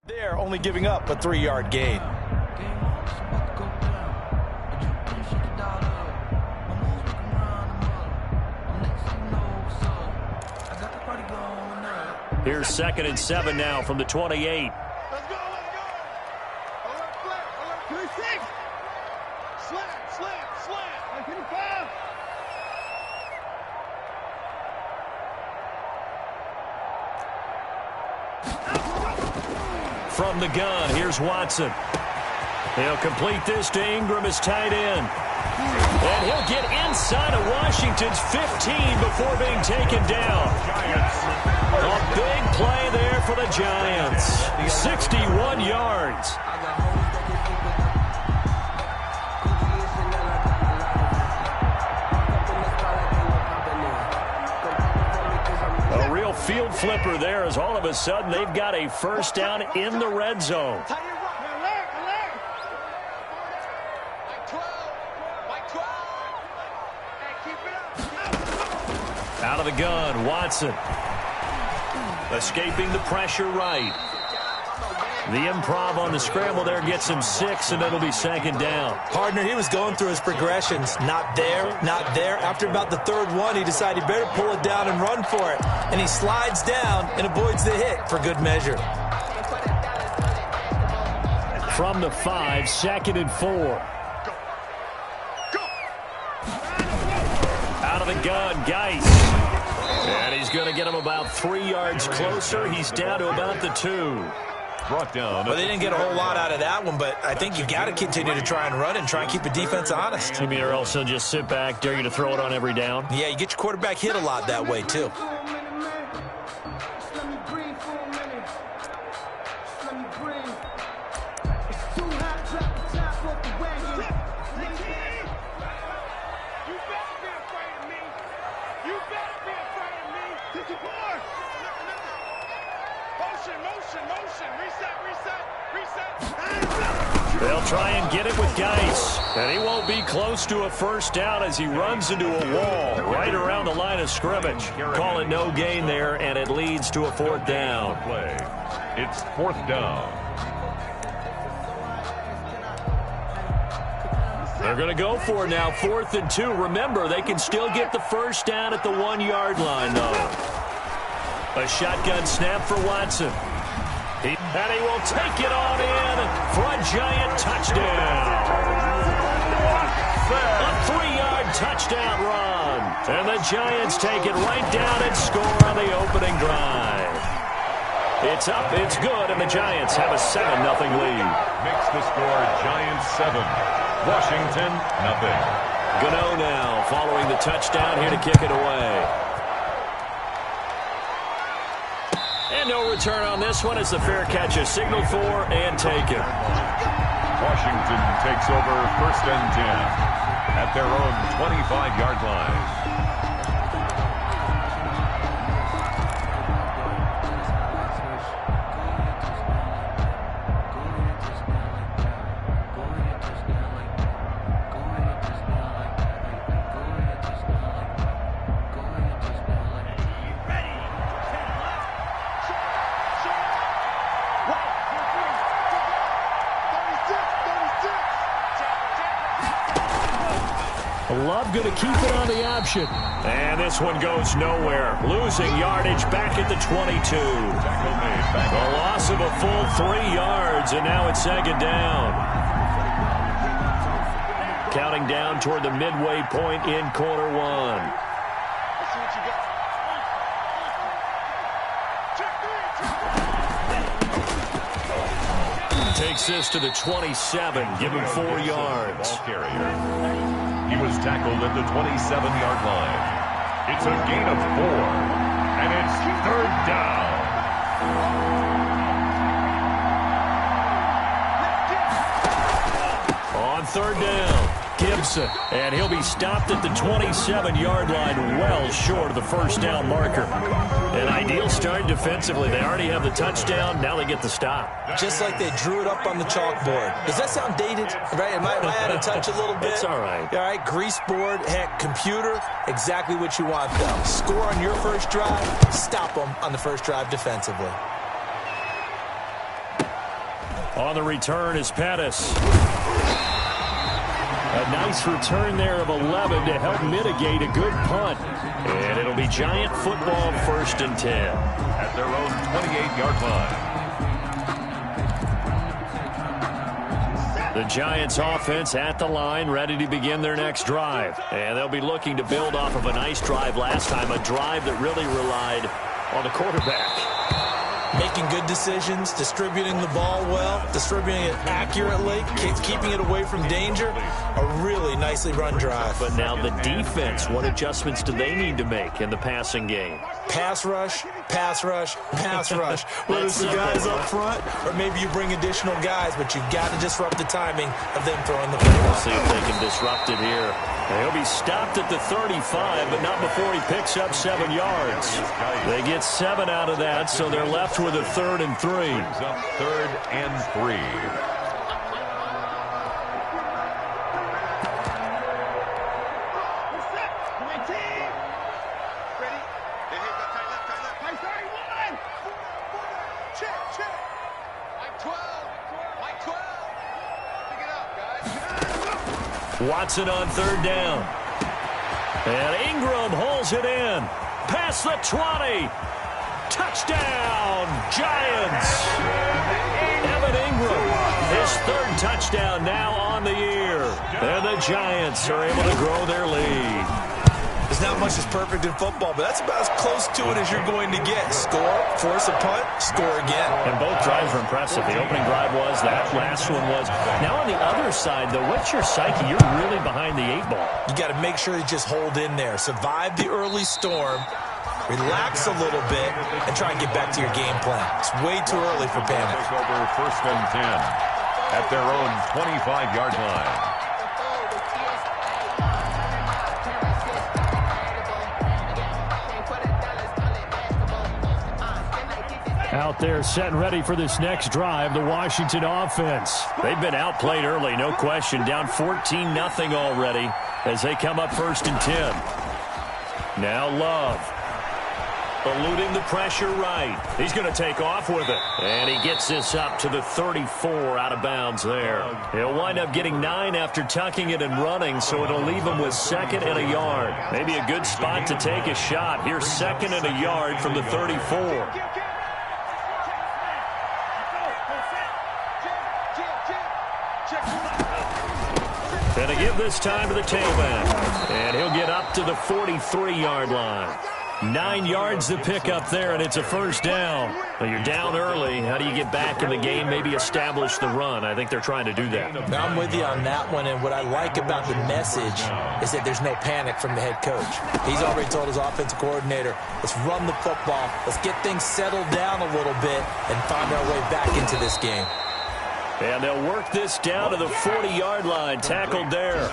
They're only giving up a 3-yard gain. Here's 2nd and 7 now from the 28. Let's go. Alert, flip. Alert, 3-6. Slant. 55. From the gun, here's Watson. He'll complete this to Ingram as tight end. And he'll get inside of Washington's 15 before being taken down. A big play there for the Giants. 61 yards. A real field flipper there as all of a sudden they've got a first down in the red zone. Out of the gun, Watson. Escaping the pressure right. The improv on the scramble there gets him 6, and it'll be 2nd down. Partner, he was going through his progressions. Not there. After about the 3rd one, he decided he better pull it down and run for it. And he slides down and avoids the hit for good measure. From the 5, 2nd and 4. Out of the gun, Geis. And he's going to get him about 3 yards closer. He's down to about the 2. Brought down. Well, they didn't get a whole lot out of that one, but I think you got to continue to try and run and try and keep the defense honest. You mean or else he'll just sit back, dare you to throw it on every down? Yeah, you get your quarterback hit a lot that way, too. They'll try and get it with Geis. And he won't be close to a first down as he runs into a wall right around the line of scrimmage. Call it no gain there, and it leads to a 4th down. It's 4th down. They're going to go for it now, 4th and 2. Remember, they can still get the first down at the 1-yard line, though. A shotgun snap for Watson. And he will take it on in for a Giant touchdown. A 3-yard touchdown run. And the Giants take it right down and score on the opening drive. It's up, it's good, and the Giants have a 7-0 lead. Makes the score Giants 7. Washington, nothing. Gano now following the touchdown here to kick it away. And no return on this one as the fair catch is signaled for and taken. Washington takes over 1st and 10 at their own 25-yard line. Love going to keep it on the option. And this one goes nowhere. Losing yardage back at the 22. A loss of a full 3 yards, and now it's 2nd down. Counting down toward the midway point in quarter 1. Takes this to the 27, give him 4 yards. Ball carrier. He was tackled at the 27-yard line. It's a gain of 4, and it's 3rd down. On 3rd down, Gibson, and he'll be stopped at the 27-yard line, well short of the first down marker. An ideal start defensively. They already have the touchdown. Now they get the stop. Just like they drew it up on the chalkboard. Does that sound dated? Right? Am I out of touch a little bit? It's all right. All right, grease board, heck, computer, exactly what you want, though. Score on your first drive, stop them on the first drive defensively. On the return is Pettis. A nice return there of 11 to help mitigate a good punt. And it'll be Giant football 1st and 10. At their own 28-yard line. The Giants offense at the line, ready to begin their next drive. And they'll be looking to build off of a nice drive last time, a drive that really relied on the quarterback. Making good decisions, distributing the ball well, distributing it accurately, keeping it away from danger. A really nicely run drive. But now the defense, what adjustments do they need to make in the passing game? Pass rush, pass rush, pass rush. Whether it's the guys up front or maybe you bring additional guys, but you've got to disrupt the timing of them throwing the ball. We'll see if they can disrupt it here. He'll be stopped at the 35, but not before he picks up 7 yards. They get 7 out of that, so they're left with a 3rd and 3. Brings up 3rd and 3. Watson on 3rd down. And Ingram holds it in. Past the 20. Touchdown, Giants. Evan Ingram, his 3rd touchdown now on the year. And the Giants are able to grow their lead. There's not much that's perfect in football, but that's about as close to it as you're going to get. Score, force a punt, score again. And both drives were impressive. The opening drive was, that last one was. Now on the other side, though, what's your psyche? You're really behind the 8 ball. You got to make sure you just hold in there. Survive the early storm, relax a little bit, and try and get back to your game plan. It's way too early for panic. Take over 1st and 10 at their own 25-yard line. Out there set and ready for this next drive, the Washington offense. They've been outplayed early, no question. Down 14-0 already as they come up 1st and 10. Now Love. Eluding the pressure right. He's going to take off with it. And he gets this up to the 34 out of bounds there. He'll wind up getting 9 after tucking it and running, so it'll leave him with 2nd and a yard. Maybe a good spot to take a shot. Here's 2nd and a yard from the 34. Going to give this time to the tailback. And he'll get up to the 43-yard line. 9 yards to pick up there, and it's a 1st down. Well, you're down early. How do you get back in the game, maybe establish the run? I think they're trying to do that. Now, I'm with you on that one, and what I like about the message is that there's no panic from the head coach. He's already told his offensive coordinator, let's run the football, let's get things settled down a little bit, and find our way back into this game. And they'll work this down to the 40-yard line. Tackled there.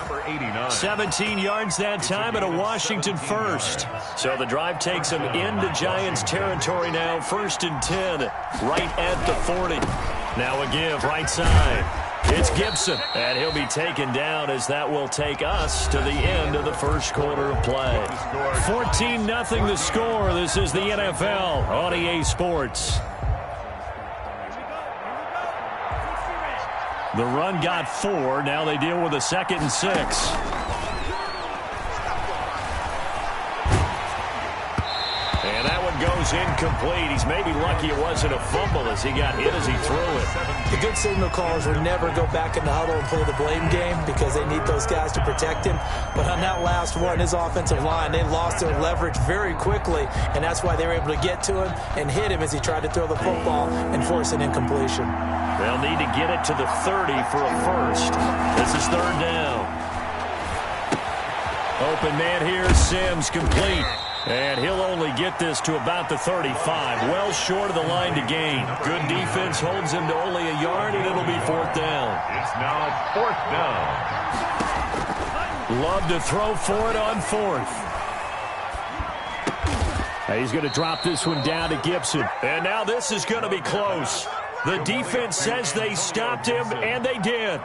17 yards that time and a Washington 1st. So the drive takes them into Giants territory now. 1st and 10 right at the 40. Now a give right side. It's Gibson. And he'll be taken down as that will take us to the end of the 1st quarter of play. 14-0 the score. This is the NFL on EA Sports. The run got 4. Now they deal with a 2nd and 6. And that one goes incomplete. He's maybe lucky it wasn't a fumble as he got hit as he threw it. The good signal callers will never go back in the huddle and play the blame game because they need those guys to protect him. But on that last one, his offensive line, they lost their leverage very quickly, and that's why they were able to get to him and hit him as he tried to throw the football and force an incompletion. They'll need to get it to the 30 for a 1st. This is 3rd down. Open man here, Sims complete. And he'll only get this to about the 35. Well short of the line to gain. Good defense holds him to only a yard, and it'll be 4th down. It's now 4th down. Love to throw for it on 4th. He's going to drop this one down to Gibson. And now this is going to be close. The defense says they stopped him, and they did.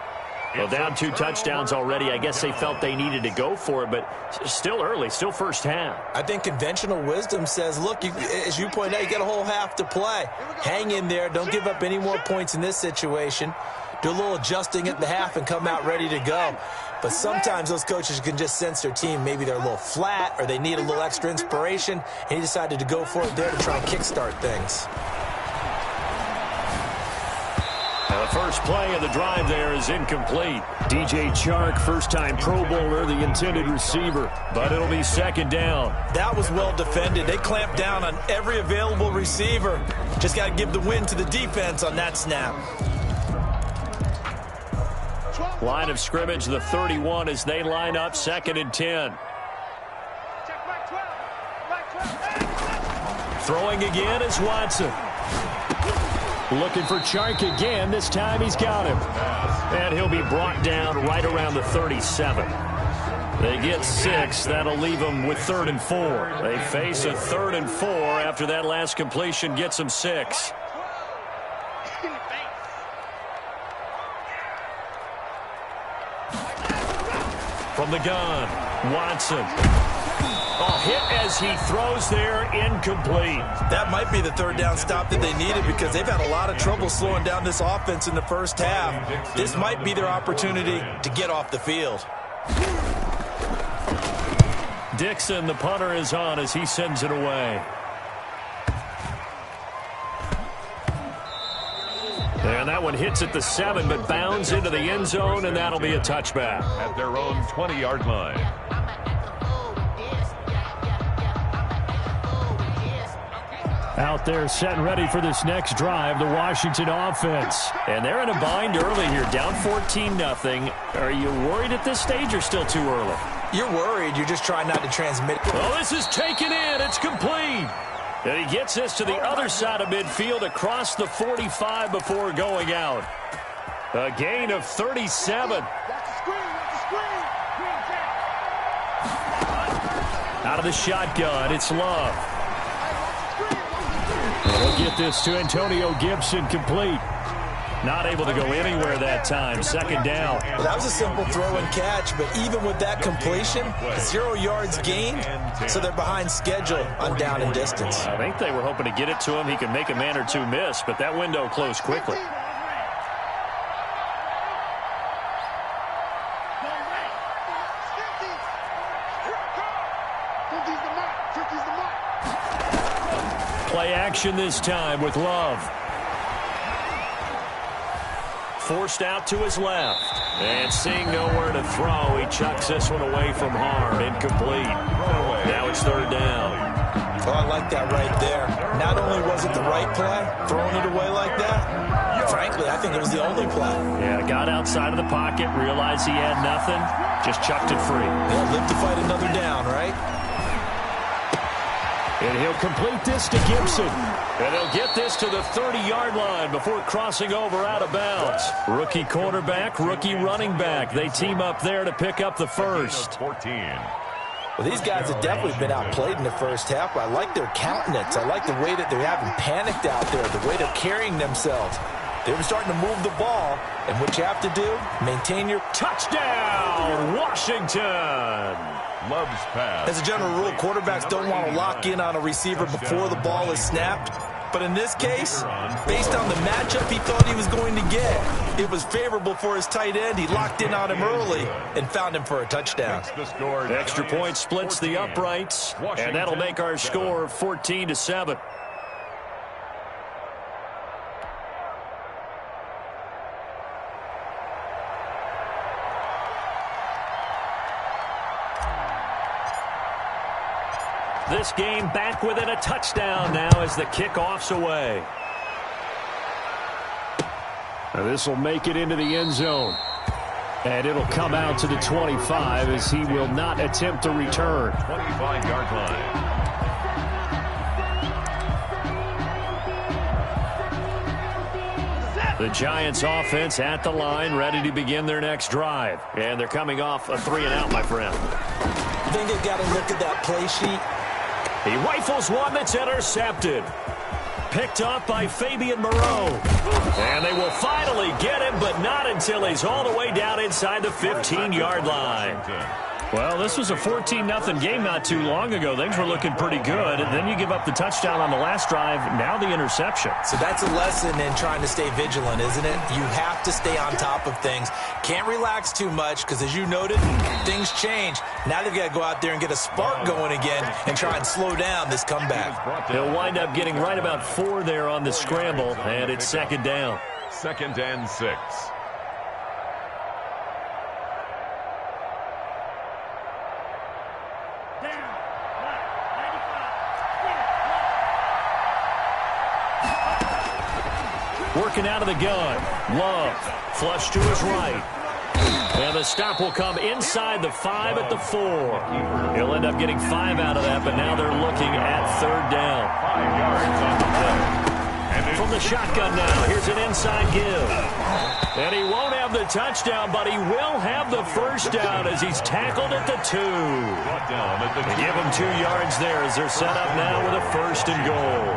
Well, down 2 touchdowns already. I guess they felt they needed to go for it, but still early, still first half. I think conventional wisdom says, look, as you point out, you got a whole half to play. Hang in there. Don't give up any more points in this situation. Do a little adjusting at the half and come out ready to go. But sometimes those coaches can just sense their team. Maybe they're a little flat or they need a little extra inspiration, and he decided to go for it there to try and kickstart things. The first play of the drive there is incomplete. DJ Chark, first-time Pro Bowler, the intended receiver. But it'll be second down. That was well defended. They clamped down on every available receiver. Just got to give the win to the defense on that snap. Line of scrimmage, the 31, as they line up, 2nd and 10. Throwing again is Watson. Looking for Chark again. This time he's got him. And he'll be brought down right around the 37. They get 6. That'll leave them with 3rd and 4. They face a 3rd and 4 after that last completion gets them 6. From the gun, Watson. Oh, hit as he throws there, incomplete. That might be the 3rd down stop that they needed because they've had a lot of trouble slowing down this offense in the first half. This might be their opportunity to get off the field. Dixon, the punter, is on as he sends it away. And that one hits at the 7, but bounds into the end zone, and that'll be a touchback. At their own 20-yard line. Out there set and ready for this next drive, the Washington offense. And they're in a bind early here, down 14-0. Are you worried at this stage or still too early? You're worried. You're just trying not to transmit. Oh, this is taken in. It's complete. And he gets this to the other side of midfield across the 45 before going out. A gain of 37. Out of the shotgun, it's Love. We'll get this to Antonio Gibson, complete. Not able to go anywhere that time. 2nd down. Well, that was a simple throw and catch, but even with that completion, 0 yards gained, so they're behind schedule on down and distance. I think they were hoping to get it to him. He could make a man or two miss, but that window closed quickly. Play action this time with Love. Forced out to his left. And seeing nowhere to throw, he chucks this one away from harm. Incomplete. Now it's 3rd down. Oh, I like that right there. Not only was it the right play, throwing it away like that, frankly, I think it was the only play. Yeah, got outside of the pocket, realized he had nothing, just chucked it free. They'll live to fight another down, right? And he'll complete this to Gibson. And he'll get this to the 30-yard line before crossing over out of bounds. Rookie quarterback, rookie running back. They team up there to pick up the first. 14. Well, these guys have definitely been outplayed in the first half. I like their countenance. I like the way that they're having panicked out there, the way they're carrying themselves. They were starting to move the ball, and what you have to do, maintain your touchdown, Washington. Love's pass. As a general rule, quarterbacks don't want to lock in on a receiver before the ball is snapped. But in this case, based on the matchup he thought he was going to get, it was favorable for his tight end. He locked in on him early and found him for a touchdown. Extra point splits the uprights, and that'll make our score 14-7. This game back within a touchdown now as the kickoff's away. Now this will make it into the end zone. And it'll come out to the 25 as he will not attempt to return. 25-yard line. The Giants offense at the line, ready to begin their next drive. And they're coming off a 3-and-out, my friend. I think they've got to look at that play sheet. He rifles one that's intercepted. picked off by Fabian Moreau. And they will finally get him, but not until he's all the way down inside the 15-yard line. Well, this was a 14-0 game not too long ago. Things were looking pretty good. And then you give up the touchdown on the last drive, now the interception. So that's a lesson in trying to stay vigilant, isn't it? You have to stay on top of things. Can't relax too much because, as you noted, things change. Now they've got to go out there and get a spark going again and try and slow down this comeback. They'll wind up getting right about 4 there on the scramble, and it's second down. 2nd and 6. Working out of the gun. Love. Flush to his right. And the stop will come inside the 5 at the 4. He'll end up getting 5 out of that, but now they're looking at 3rd down. 5 yards on the play. From the shotgun now, here's an inside give. And he won't have the touchdown, but he will have the first down as he's tackled at the 2. They give him 2 yards there as they're set up now with a 1st and goal.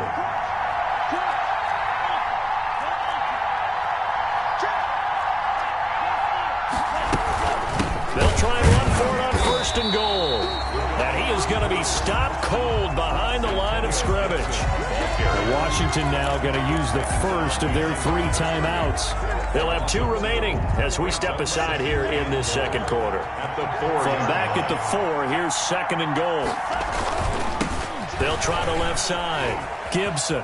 They'll try and run for it on 1st and goal. And he is going to be stopped cold behind the line of scrimmage. Washington now going to use the first of their 3 timeouts. They'll have 2 remaining as we step aside here in this second quarter. From back at the 4, here's 2nd and goal. They'll try the left side. Gibson.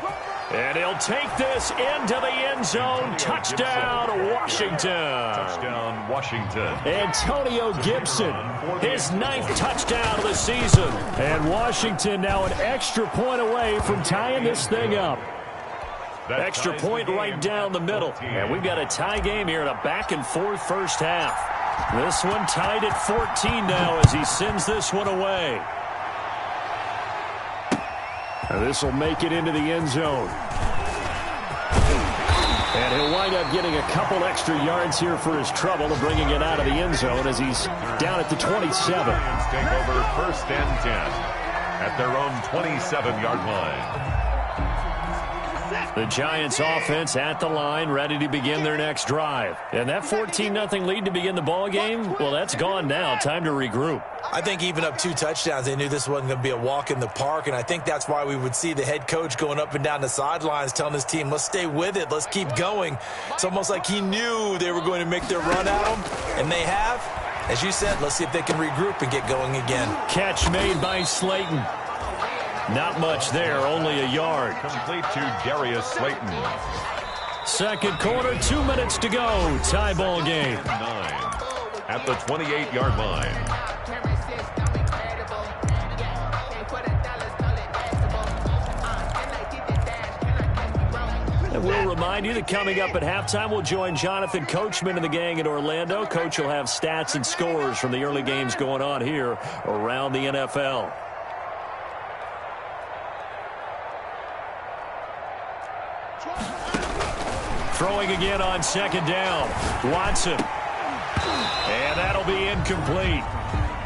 And he'll take this into the end zone. Touchdown, Washington. Touchdown, Washington. Antonio Gibson, his 9th touchdown of the season. And Washington now an extra point away from tying this thing up. Extra point right down the middle. And we've got a tie game here in a back-and-forth first half. This one tied at 14 now as he sends this one away. And this will make it into the end zone. And he'll wind up getting a couple extra yards here for his trouble of bringing it out of the end zone as he's down at the 27. Take over 1st and 10 at their own 27-yard line. The Giants offense at the line, ready to begin their next drive. And that 14-0 lead to begin the ball game, well, that's gone now. Time to regroup. I think even up 2 touchdowns, they knew this wasn't going to be a walk in the park, and I think that's why we would see the head coach going up and down the sidelines telling his team, let's stay with it, let's keep going. It's almost like he knew they were going to make their run at him, and they have. As you said, let's see if they can regroup and get going again. Catch made by Slayton. Not much there, only a yard. Complete to Darius Slayton. Second quarter, 2 minutes to go. Tie ball game. 9 at the 28-yard line. And we'll remind you that coming up at halftime, we'll join Jonathan Coachman and the gang in Orlando. Coach will have stats and scores from the early games going on here around the NFL. Throwing again on 2nd down. Watson. And that'll be incomplete.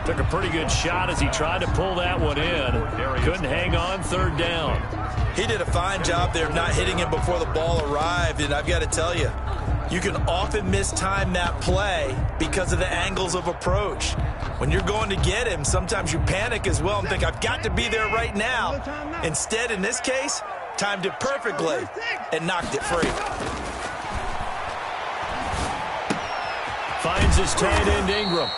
Took a pretty good shot as he tried to pull that one in. Couldn't hang on 3rd down. He did a fine job there of not hitting him before the ball arrived, and I've got to tell you, you can often mistime that play because of the angles of approach. When you're going to get him, sometimes you panic as well and think, I've got to be there right now. Instead, in this case, timed it perfectly and knocked it free. Finds his tight end Ingram.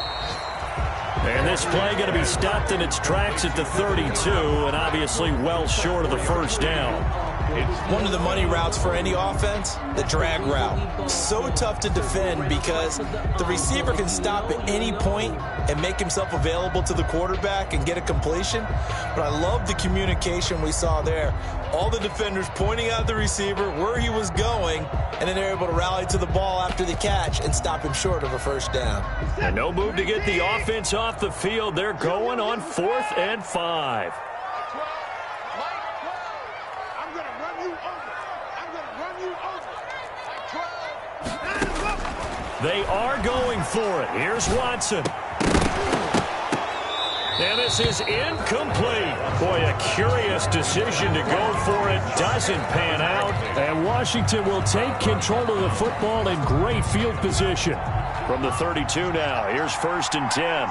And this play going to be stopped in its tracks at the 32, and obviously well short of the first down. It's one of the money routes for any offense, the drag route. So tough to defend because the receiver can stop at any point and make himself available to the quarterback and get a completion. But I love the communication we saw there. All the defenders pointing out the receiver where he was going, and then they're able to rally to the ball after the catch and stop him short of a first down. And no move to get the offense off the field. They're going on 4th and 5. They are going for it. Here's Watson. And this is incomplete. Boy, a curious decision to go for it. Doesn't pan out. And Washington will take control of the football in great field position. From the 32 now, here's 1st and 10.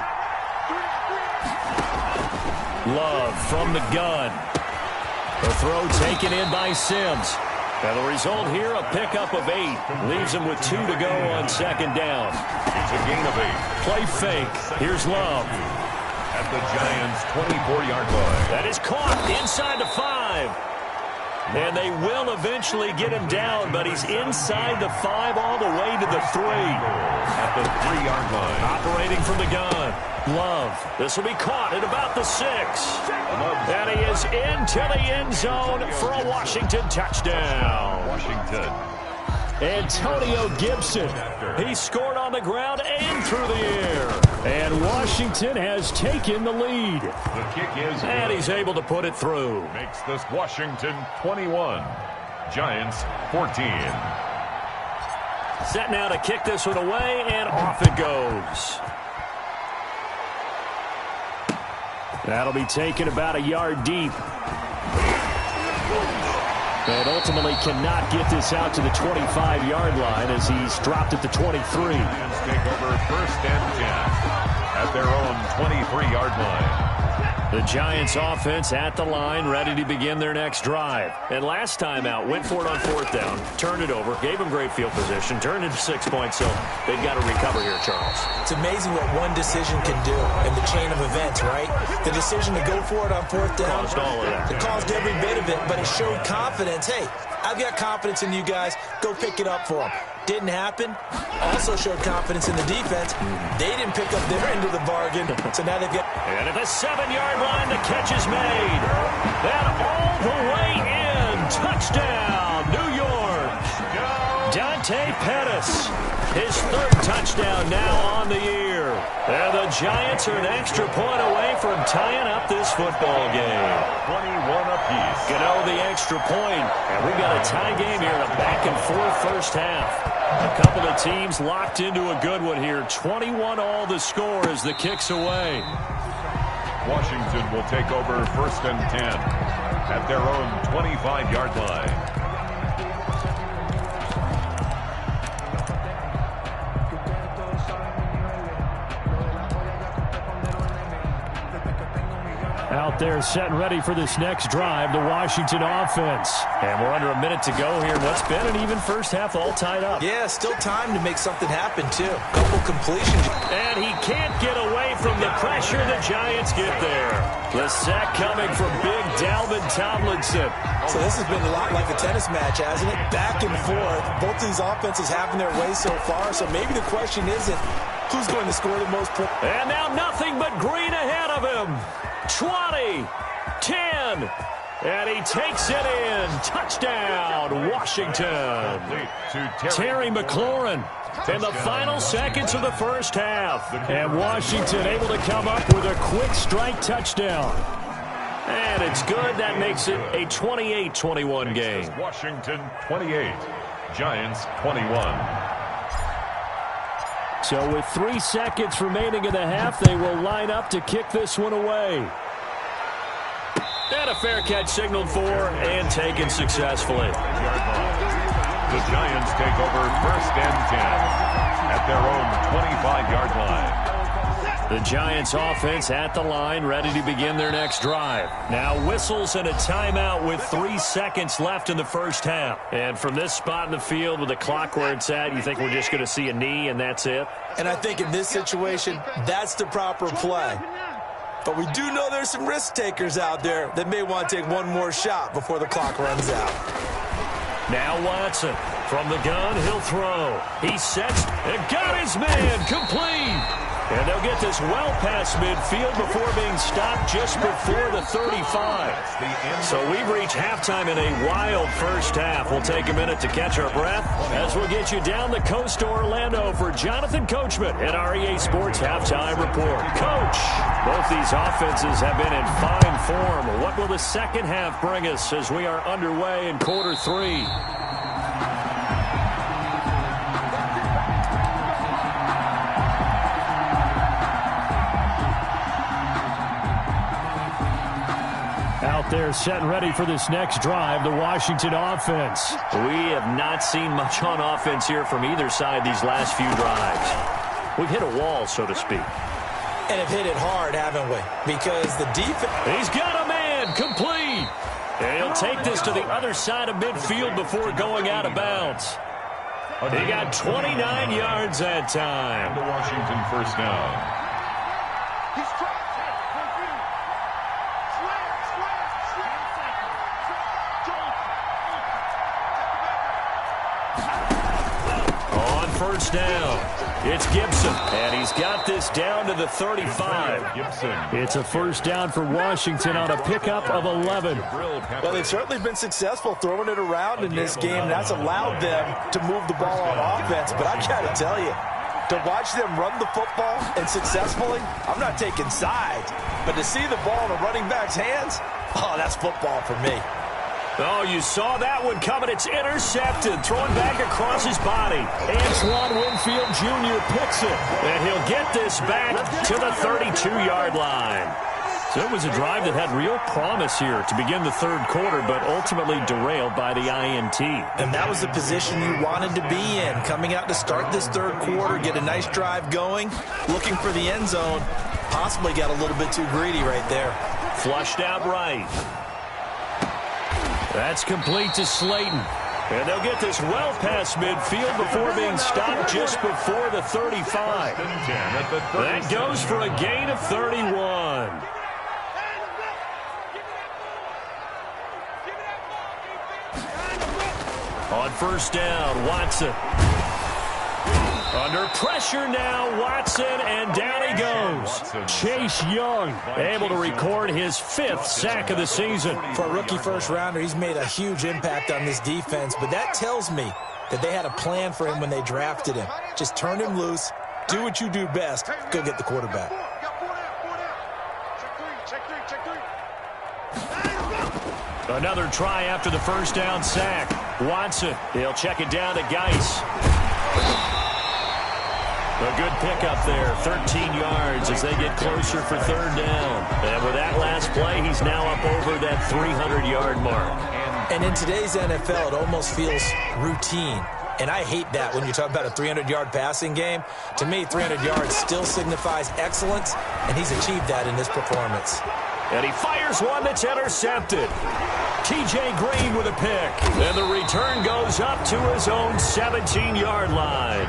Love from the gun. The throw taken in by Sims. And the result here, a pickup of 8. Leaves him with 2 to go on 2nd down. It's a gain of 8. Play fake. Here's Love. At the Giants' 24-yard line. That is caught inside the 5. And they will eventually get him down, but he's inside the 5 all the way to the 3. At the 3-yard line. Operating from the gun. Love. This will be caught at about the 6. And he is into the end zone for a Washington touchdown. Washington. Antonio Gibson. He scored on the ground and through the air. And Washington has taken the lead. The kick is good. And he's able to put it through. Makes this Washington 21. Giants 14. Set now to kick this one away, and off it goes. That'll be taken about a yard deep. And ultimately cannot get this out to the 25-yard line as he's dropped at the 23. Lions take over 1st and 10 at their own 23-yard line. The Giants offense at the line, ready to begin their next drive. And last time out, went for it on 4th down, turned it over, gave them great field position, turned into 6 points, so they've got to recover here, Charles. It's amazing what one decision can do in the chain of events, right? The decision to go for it on 4th down. Caused all of that. It caused every bit of it, but it showed confidence. Hey, I've got confidence in you guys. Go pick it up for them. Didn't happen. Also showed confidence in the defense. They didn't pick up their end of the bargain, so now they've got... And at the 7-yard line, the catch is made. And all the way in. Touchdown, New York. Dante Pettis. His 3rd touchdown now on the year. And the Giants are an extra point away from tying up this football game. 21 apiece. Gano the extra point. And we've got a tie game here in a back-and-forth first half. A couple of teams locked into a good one here. 21 all the score as the kick's away. Washington will take over 1st and 10 at their own 25-yard line. Out there set and ready for this next drive, the Washington offense. And we're under a minute to go here. What's been an even first half, all tied up. Yeah, still time to make something happen, too. Couple completions. And he can't get away from the pressure. The Giants get there. The sack coming from big Dalvin Tomlinson. So this has been a lot like a tennis match, hasn't it? Back and forth. Both these offenses having their way so far. So maybe the question isn't who's going to score the most points. And now nothing but green ahead of him. 20, 10, and he takes it in. Touchdown, Washington. Terry McLaurin in the final seconds of the first half. And Washington able to come up with a quick strike touchdown. And it's good. That makes it a 28-21 game. Washington 28, Giants 21. So with 3 seconds remaining in the half, they will line up to kick this one away. And a fair catch signaled for and taken successfully. The Giants take over 1st and 10 at their own 25-yard line. The Giants offense at the line, ready to begin their next drive. Now whistles and a timeout with 3 seconds left in the first half. And from this spot in the field with the clock where it's at, you think we're just going to see a knee and that's it? And I think in this situation, that's the proper play. But we do know there's some risk takers out there that may want to take one more shot before the clock runs out. Now Watson from the gun, he'll throw. He sets and got his man complete. And they'll get this well past midfield before being stopped just before the 35. So we've reached halftime in a wild first half. We'll take a minute to catch our breath as we'll get you down the coast to Orlando for Jonathan Coachman at our EA Sports Halftime Report. Coach, both these offenses have been in fine form. What will the second half bring us as we are underway in quarter 3? out there setting ready for this next drive, the Washington offense. We have not seen much on offense here from either side these last few drives. We've hit a wall, so to speak. And have hit it hard, haven't we? Because the defense... He's got a man, complete. And he'll take this to the other side of midfield before going out of bounds. He got 29 yards that time. The Washington first down. First down. It's Gibson, and he's got this down to the 35. It's a first down for Washington on a pickup of 11. Well, they've certainly been successful throwing it around in this game. That's allowed them to move the ball on offense. But I got to tell you, to watch them run the football and successfully, I'm not taking sides. But to see the ball in a running back's hands, oh, that's football for me. Oh, you saw that one coming. It's intercepted. Thrown back across his body. Antoine Winfield Jr. picks it. And he'll get this back to the 32-yard line. So it was a drive that had real promise here to begin the third quarter, but ultimately derailed by the INT. And that was the position you wanted to be in. Coming out to start this third quarter, get a nice drive going, looking for the end zone. Possibly got a little bit too greedy right there. Flushed out right. That's complete to Slayton. And they'll get this well past midfield before being stopped just before the 35. That goes for a gain of 31. On first down, Watson. Under pressure now, Watson, and down he goes. Chase Young able to record his 5th sack of the season. For a rookie first-rounder, he's made a huge impact on this defense, but that tells me that they had a plan for him when they drafted him. Just turn him loose, do what you do best, go get the quarterback. Another try after the first down sack. Watson, he'll check it down to Geis. A good pickup there, 13 yards as they get closer for third down. And with that last play, he's now up over that 300-yard mark. And in today's NFL, it almost feels routine. And I hate that when you talk about a 300-yard passing game. To me, 300 yards still signifies excellence, and he's achieved that in this performance. And he fires one that's intercepted. T.J. Green with a pick. And the return goes up to his own 17-yard line.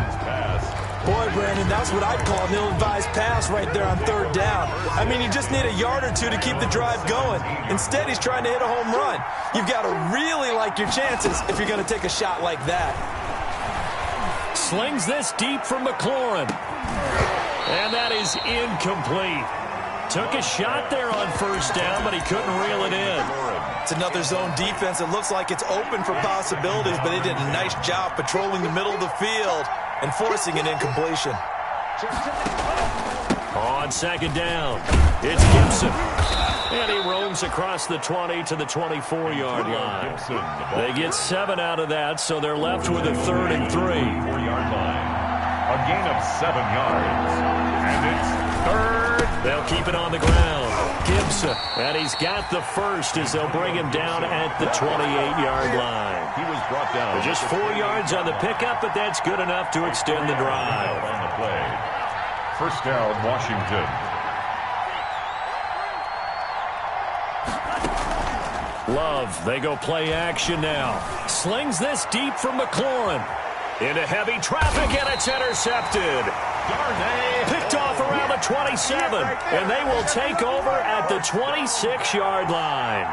Boy, Brandon, that's what I'd call an ill-advised pass right there on third down. I mean, you just need a yard or two to keep the drive going. Instead, he's trying to hit a home run. You've got to really like your chances if you're going to take a shot like that. Slings this deep for McLaurin. And that is incomplete. Took a shot there on first down, but he couldn't reel it in. It's another zone defense. It looks like it's open for possibilities, but they did a nice job patrolling the middle of the field and forcing an incompletion. On second down, it's Gibson. And he roams across the 20 to the 24-yard line. They get 7 out of that, so they're left with a 3rd and 3. 4-yard line. A gain of 7 yards. And it's third. They'll keep it on the ground. Gibson, and he's got the first as they'll bring him down at the 28-yard line. He was brought down. Just 4 yards on the pickup, but that's good enough to extend the drive. On the play. First down, Washington. Love, they go play action now. Slings this deep from McLaurin. Into heavy traffic, and it's intercepted. Picked off around the 27, and they will take over at the 26-yard line.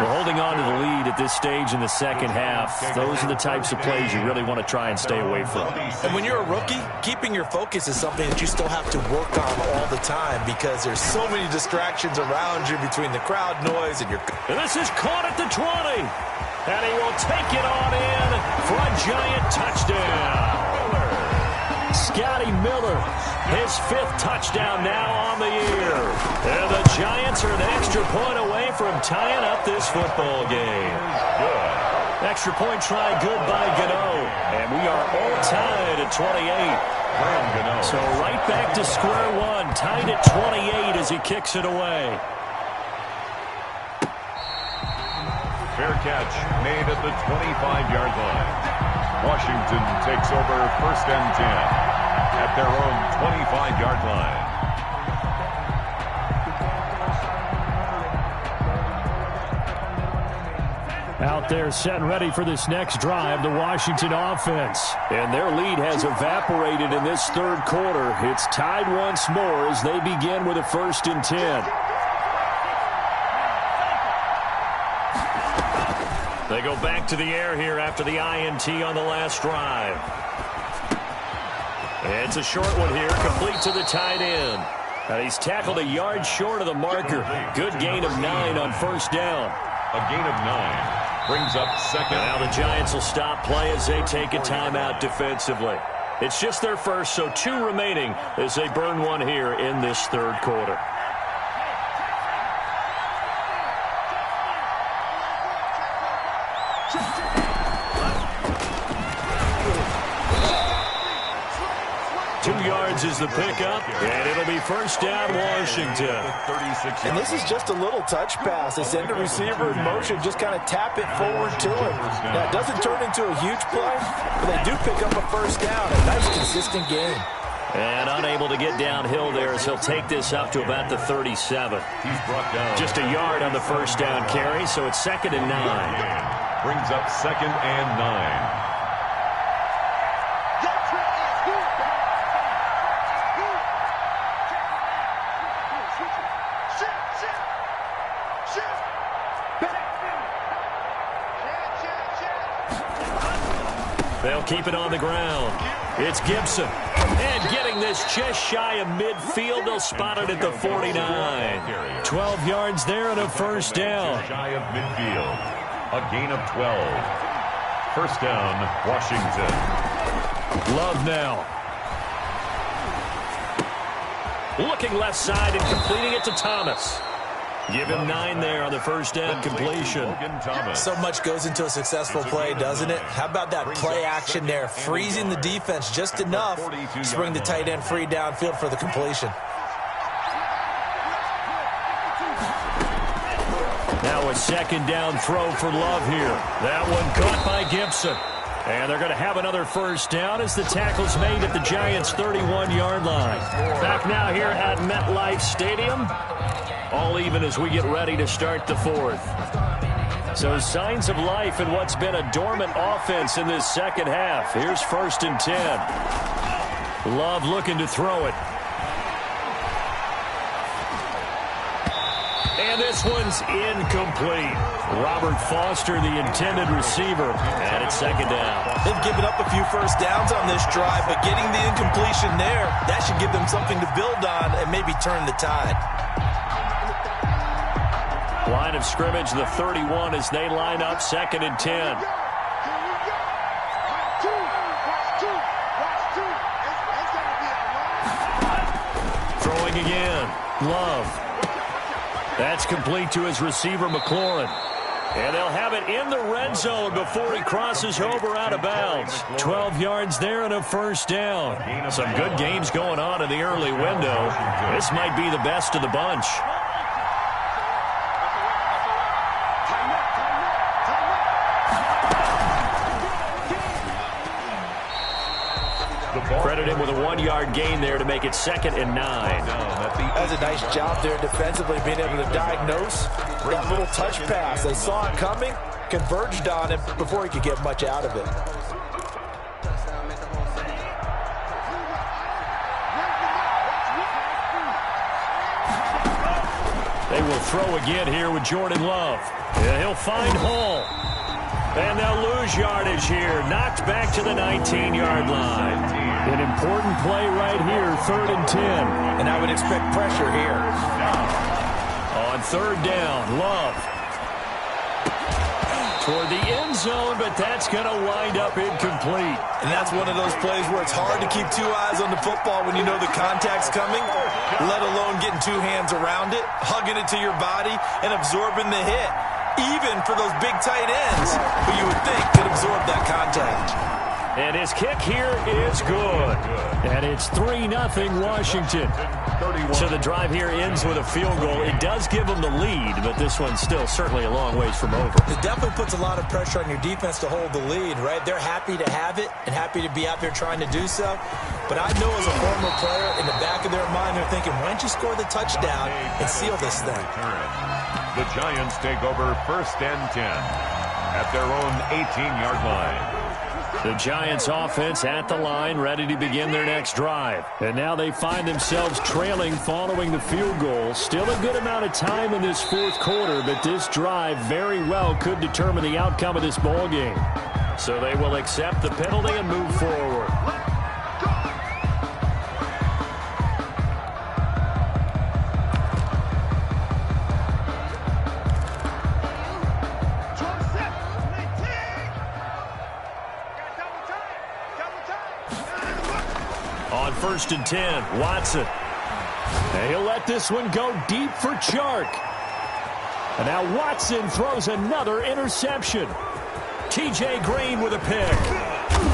We're holding on to the lead at this stage in the second half. Those are the types of plays you really want to try and stay away from. And when you're a rookie, keeping your focus is something that you still have to work on all the time because there's so many distractions around you between the crowd noise and your... And this is caught at the 20. And he will take it on in for a giant touchdown. Scotty Miller, his 5th touchdown now on the year. And the Giants are an extra point away from tying up this football game. Good. Extra point try good by Gano. And we are all tied at 28. So right back to square one, tied at 28 as he kicks it away. Fair catch made at the 25-yard line. Washington takes over 1st and 10 at their own 25-yard line. Out there set and ready for this next drive, the Washington offense. And their lead has evaporated in this third quarter. It's tied once more as they begin with a 1st and 10. They go back to the air here after the INT on the last drive. It's a short one here, complete to the tight end. And he's tackled a yard short of the marker. Good gain of 9 on 1st down. A gain of 9 brings up 2nd. Now the Giants will stop play as they take a timeout defensively. It's just their first, so 2 remaining as they burn one here in this third quarter. Is the pickup, and it'll be 1st down, Washington. And this is just a little touch pass. They send the receiver in motion, just kind of tap it forward to him. Now, it doesn't turn into a huge play, but they do pick up a 1st down. A nice, consistent game. And unable to get downhill there as he'll take this up to about the 37. He's brought down. Just a yard on the 1st down carry, so it's 2nd and 9. Brings up 2nd and 9. They'll keep it on the ground. It's Gibson. And getting this just shy of midfield. They'll spot it at the 49. 12 yards there and a 1st down. Shy of midfield. A gain of 12. 1st down, Washington. Love now. Looking left side and completing it to Thomas. Give him 9 there on the 1st down completion. So much goes into a successful play, doesn't it? How about that play action there? Freezing the defense just enough to bring the tight end free downfield for the completion. Now a 2nd down throw for Love here. That one caught by Gibson. And they're going to have another 1st down as the tackle's made at the Giants' 31-yard line. Back now here at MetLife Stadium. All even as we get ready to start the 4th. So signs of life in what's been a dormant offense in this 2nd half. Here's 1st and 10. Love looking to throw it. And this one's incomplete. Robert Foster, the intended receiver, and it's 2nd down. They've given up a few 1st downs on this drive, but getting the incompletion there, that should give them something to build on and maybe turn the tide. Line of scrimmage, the 31 as they line up 2nd and 10. Throwing again. Love. That's complete to his receiver, McLaurin. And they'll have it in the red zone before he crosses over out of bounds. 12 yards there and a 1st down. Some good games going on in the early window. This might be the best of the bunch. Credit him with a 1-yard gain there to make it 2nd and 9. That's a nice job there defensively, being able to diagnose that little touch pass. They saw it coming, converged on him before he could get much out of it. They will throw again here with Jordan Love. And he'll find Hall. And they'll lose yardage here. Knocked back to the 19-yard line. An important play right here, 3rd and 10. And I would expect pressure here. On 3rd down, Love. Toward the end zone, but that's going to wind up incomplete. And that's one of those plays where it's hard to keep 2 eyes on the football when you know the contact's coming, let alone getting 2 hands around it, hugging it to your body, and absorbing the hit. Even for those big tight ends, who you would think could absorb that contact. And his kick here is good. And it's 3-0 Washington. So the drive here ends with a field goal. It does give them the lead, but this one's still certainly a long ways from over. It definitely puts a lot of pressure on your defense to hold the lead, right? They're happy to have it and happy to be out there trying to do so. But I know as a former player, in the back of their mind, they're thinking, why don't you score the touchdown and seal this thing? The Giants take over 1st and 10 at their own 18-yard line. The Giants offense at the line, ready to begin their next drive. And now they find themselves trailing following the field goal. Still a good amount of time in this fourth quarter, but this drive very well could determine the outcome of this ball game. So they will accept the penalty and move forward. On 1st and 10, Watson. And he'll let this one go deep for Chark. And now Watson throws another interception. T.J. Green with a pick.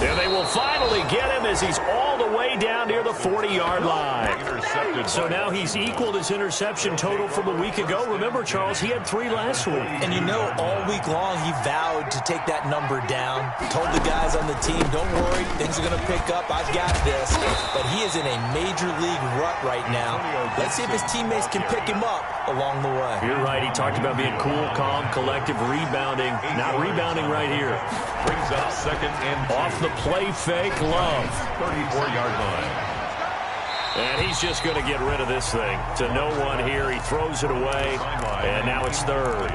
And they will finally get him as he's all the way down near the 40-yard line. So now he's equaled his interception total from a week ago. Remember, Charles, he had 3 last week. And you know, all week long he vowed to take that number down. Told the guys on the team, don't worry, things are going to pick up. I've got this. But he is in a major league rut right now. Let's see if his teammates can pick him up along the way. You're right. He talked about being cool, calm, collective, rebounding. Not rebounding right here. Brings up 2nd and 2. Off the play fake, Love. 34-yard line. And he's just going to get rid of this thing. To no one here. He throws it away. And now it's 3rd.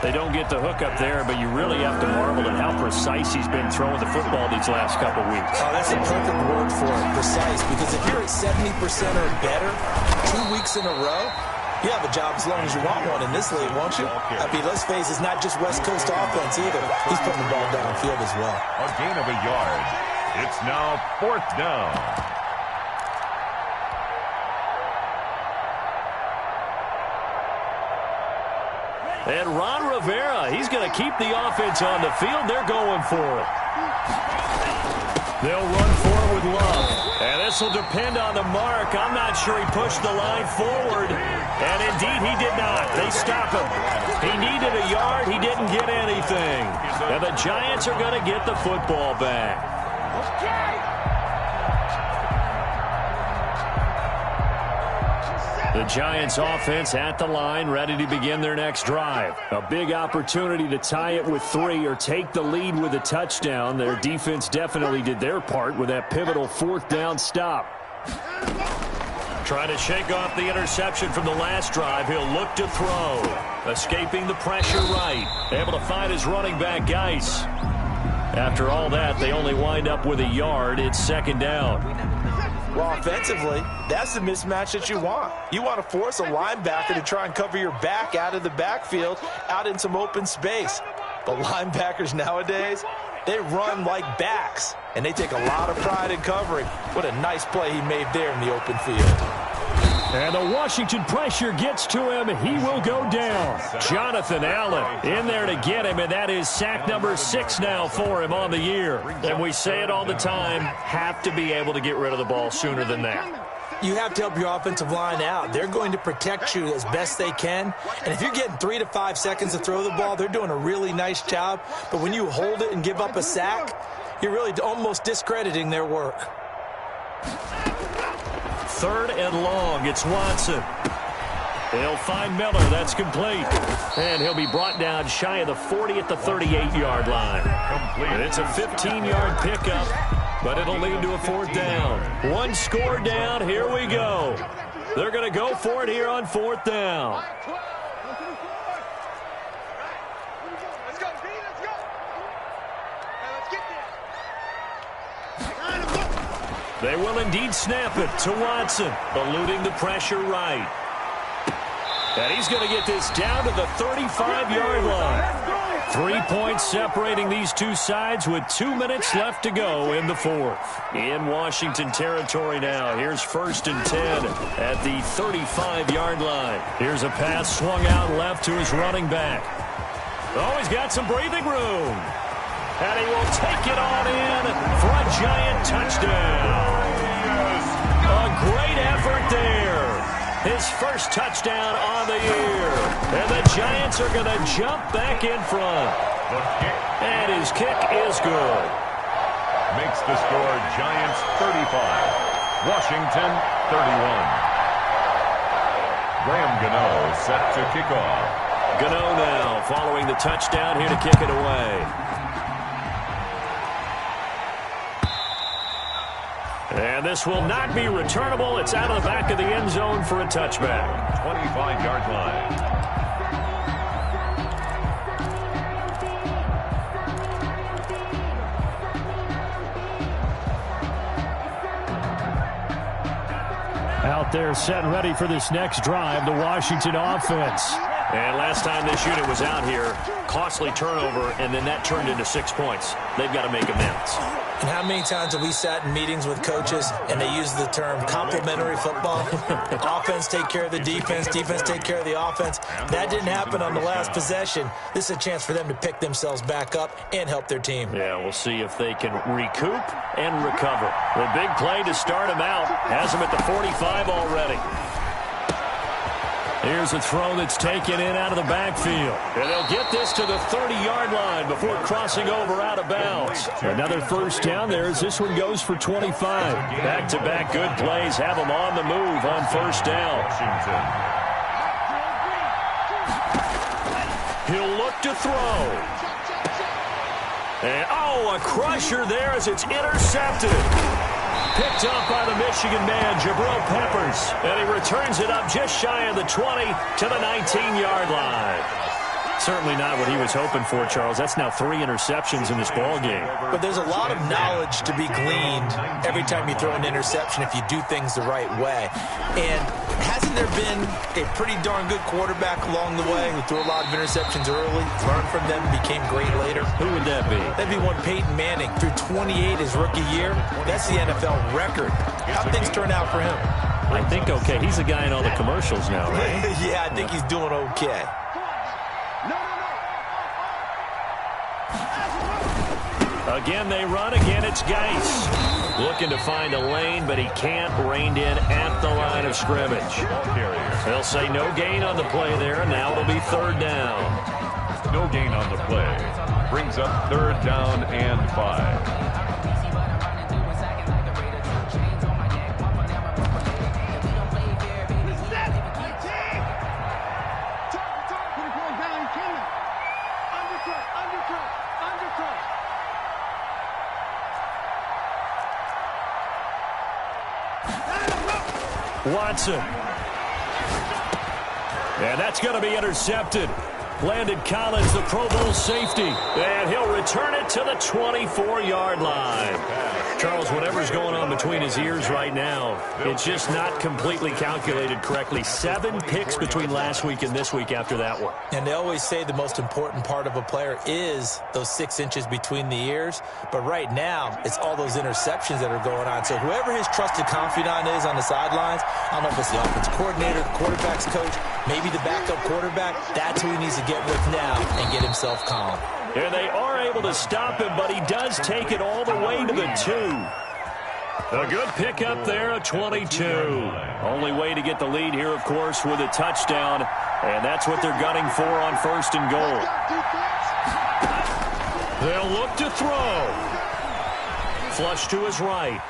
They don't get the hook up there, but you really have to marvel at how precise he's been throwing the football these last couple weeks. Oh, that's a perfect word for it, precise. Because if you're at 70% or better 2 weeks in a row, you have a job as long as you want one in this league, won't you? I mean, let's face it, it's not just West Coast offense either. He's putting the ball downfield as well. A gain of a yard. It's now 4th down. And Ron Rivera, he's going to keep the offense on the field. They're going for it. They'll run for it with Love. And this will depend on the mark. I'm not sure he pushed the line forward. And indeed, he did not. They stop him. He needed a yard. He didn't get anything. And the Giants are going to get the football back. The Giants offense at the line, ready to begin their next drive. A big opportunity to tie it with 3 or take the lead with a touchdown. Their defense definitely did their part with that pivotal 4th down stop. Trying to shake off the interception from the last drive. He'll look to throw. Escaping the pressure right. Able to find his running back, Geis. After all that, they only wind up with a yard. It's 2nd down. Well, offensively, that's the mismatch that you want. You want to force a linebacker to try and cover your back out of the backfield, out in some open space. But linebackers nowadays, they run like backs, and they take a lot of pride in covering. What a nice play he made there in the open field. And the Washington pressure gets to him. He will go down. Jonathan Allen in there to get him, and that is sack number 6 now for him on the year. And we say it all the time, have to be able to get rid of the ball sooner than that. You have to help your offensive line out. They're going to protect you as best they can. And if you're getting 3 to 5 seconds to throw the ball, they're doing a really nice job. But when you hold it and give up a sack, you're really almost discrediting their work. 3rd and long. It's Watson. He'll find Miller. That's complete. And he'll be brought down shy of the 40 at the 38-yard line. And it's a 15-yard pickup, but it'll lead to a 4th down. 1 score down. Here we go. They're going to go for it here on 4th down. Let's go, D. Let's go. Now let's get there. They will indeed snap it to Watson, eluding the pressure right. And he's going to get this down to the 35-yard line. 3 points separating these two sides with 2 minutes left to go in the 4th. In Washington territory now. Here's 1st and 10 at the 35-yard line. Here's a pass swung out left to his running back. Oh, he's got some breathing room. And he will take it on in for a giant touchdown. A great effort there. His first touchdown on the year. And the Giants are going to jump back in front. And his kick is good. Makes the score Giants 35. Washington 31. Graham Gano set to kick off. Gano now following the touchdown here to kick it away. And this will not be returnable. It's out of the back of the end zone for a touchback. 25-yard line. Out there set and ready for this next drive, the Washington offense. And last time this unit was out here, costly turnover, and then that turned into 6 points. They've got to make amends. And how many times have we sat in meetings with coaches and they use the term complementary football? Offense take care of the defense, defense take care of the offense. That didn't happen on the last possession. This is a chance for them to pick themselves back up and help their team. Yeah, we'll see if they can recoup and recover. The big play to start them out has them at the 45 already. Here's a throw that's taken in out of the backfield. And they'll get this to the 30-yard line before crossing over out of bounds. Another first down there as this one goes for 25. Back-to-back good plays have them on the move on first down. He'll look to throw. And, a crusher there as it's intercepted. Picked up by the Michigan man, Jabril Peppers. And he returns it up just shy of the 20 to the 19-yard line. Certainly not what he was hoping for, Charles. That's now 3 interceptions in this ball game. But there's a lot of knowledge to be gleaned every time you throw an interception if you do things the right way. And hasn't there been a pretty darn good quarterback along the way who threw a lot of interceptions early, learned from them, and became great later? Who would that be? That'd be one Peyton Manning. Threw 28 his rookie year. That's the NFL record. How'd things turn out for him? I think okay. He's the guy in all the commercials now, right? Yeah, I think he's doing okay. Again, they run. Again, it's Geis. Looking to find a lane, but he can't. Reined in at the line of scrimmage. They'll say no gain on the play there. Now it'll be third down. No gain on the play. Brings up third down and 5. Watson. And that's going to be intercepted. Landon Collins, the Pro Bowl safety. And he'll return it to the 24-yard line. Charles, whatever's going on between his ears right now, it's just not completely calculated correctly. 7 picks between last week and this week after that one. And they always say the most important part of a player is those 6 inches between the ears. But right now, it's all those interceptions that are going on. So whoever his trusted confidant is on the sidelines, I don't know if it's the offense coordinator, the quarterback's coach, maybe the backup quarterback, that's who he needs to get with now and get himself calm. And they are able to stop him, but he does take it all the way to the 2. A good pickup there, a 22. Only way to get the lead here, of course, with a touchdown. And that's what they're gunning for on first and goal. They'll look to throw. Flush to his right.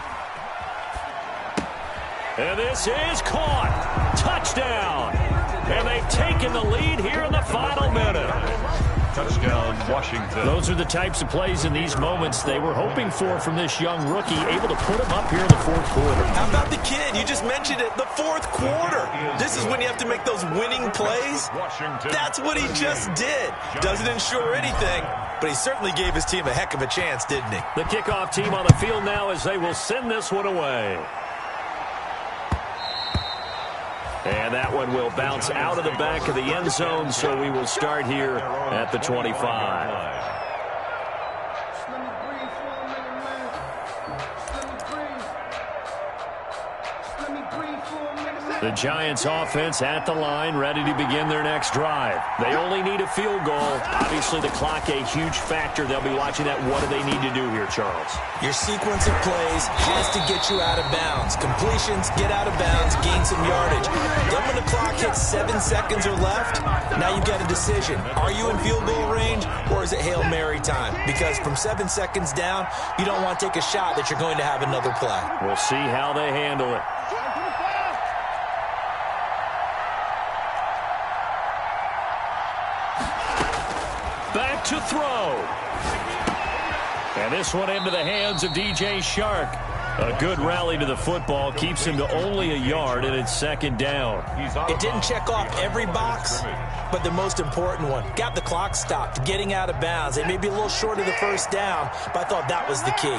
And this is caught. Touchdown. And they've taken the lead here in the final minute. Touchdown, Washington. Those are the types of plays in these moments they were hoping for from this young rookie, able to put him up here in the fourth quarter. How about the kid? You just mentioned it, the fourth quarter. This is when you have to make those winning plays. That's what he just did. Doesn't ensure anything, but he certainly gave his team a heck of a chance, didn't he? The kickoff team on the field now as they will send this one away. And that one will bounce out of the back of the end zone, so we will start here at the 25. Let me breathe for a minute, man. The Giants offense at the line, ready to begin their next drive. They only need a field goal. Obviously, the clock a huge factor. They'll be watching that. What do they need to do here, Charles? Your sequence of plays has to get you out of bounds. Completions, get out of bounds, gain some yardage. Then when the clock hits 7 seconds or left, now you've got a decision. Are you in field goal range, or is it Hail Mary time? Because from 7 seconds down, you don't want to take a shot that you're going to have another play. We'll see how they handle it. Back to throw. And this one into the hands of DJ Shark. A good rally to the football keeps him to only a yard, and it's second down. It didn't check off every box, but the most important one. Got the clock stopped, getting out of bounds. They may be a little short of the first down, but I thought that was the key.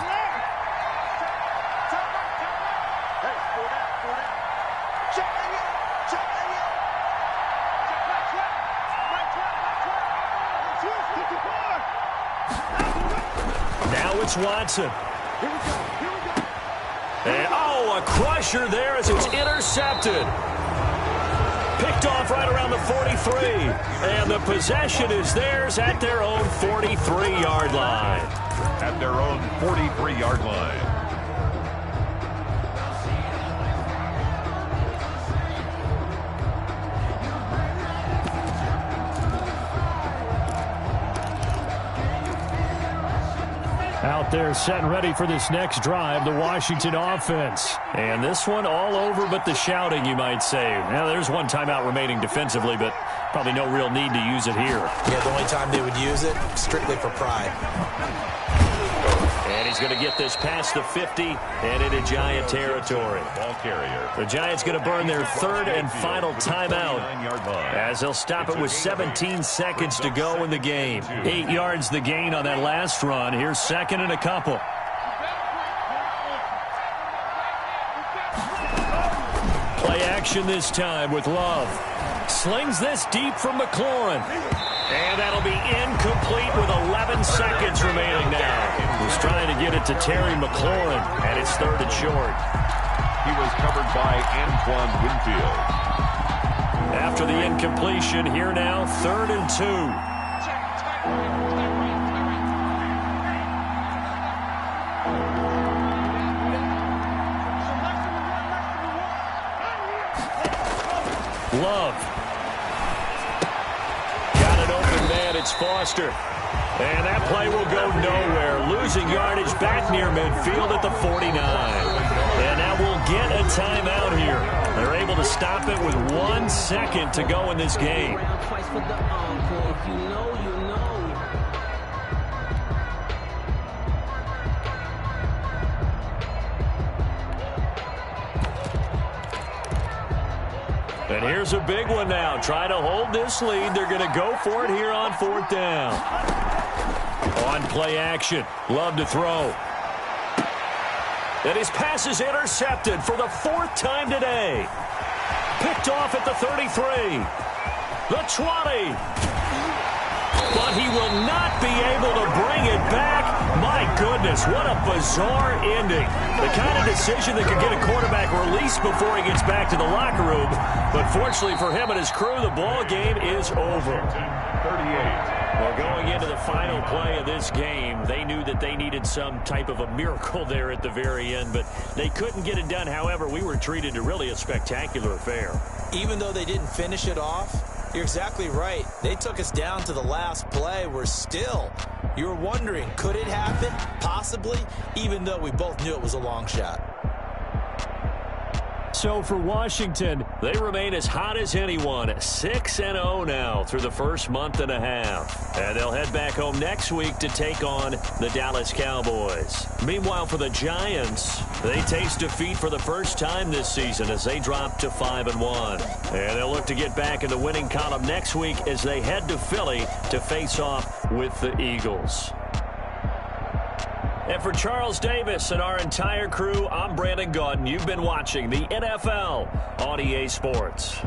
Now it's Watson. And, a crusher there as it's intercepted. Picked off right around the 43. And the possession is theirs at their own 43-yard line. At their own 43-yard line. Out there set and ready for this next drive, the Washington offense. And this one all over but the shouting, you might say. Now, there's one timeout remaining defensively, but probably no real need to use it here. Yeah, the only time they would use it, strictly for pride. And he's going to get this past the 50 and into Giant territory. Ball carrier. The Giants going to burn their third and final timeout as they'll stop it with 17 seconds to go in the game. 8 yards the gain on that last run. Here's second and a couple. Play action this time with Love. Slings this deep from McLaurin. And that'll be incomplete with 11 seconds remaining now. He's trying to get it to Terry McLaurin, and it's third and short. He was covered by Antoine Winfield. After the incompletion, here now, third and 2. Love. It's Foster. And that play will go nowhere. Losing yardage back near midfield at the 49. And now we'll get a timeout here. They're able to stop it with 1 second to go in this game. And here's a big one now. Try to hold this lead. They're going to go for it here on fourth down. On play action. Love to throw. And his pass is intercepted for the 4th time today. Picked off at the 33. The 20. But he will not be able to bring it back. My goodness, what a bizarre ending. The kind of decision that could get a quarterback released before he gets back to the locker room. But fortunately for him and his crew, the ball game is over. 38. Well, going into the final play of this game, they knew that they needed some type of a miracle there at the very end, but they couldn't get it done. However, we were treated to really a spectacular affair. Even though they didn't finish it off, you're exactly right. They took us down to the last play. We're still, you were wondering, could it happen? Possibly, even though we both knew it was a long shot. So for Washington, they remain as hot as anyone, 6-0 now through the first month and a half. And they'll head back home next week to take on the Dallas Cowboys. Meanwhile, for the Giants, they taste defeat for the first time this season as they drop to 5-1. And they'll look to get back in the winning column next week as they head to Philly to face off with the Eagles. And for Charles Davis and our entire crew, I'm Brandon Gaudin. You've been watching the NFL on EA Sports.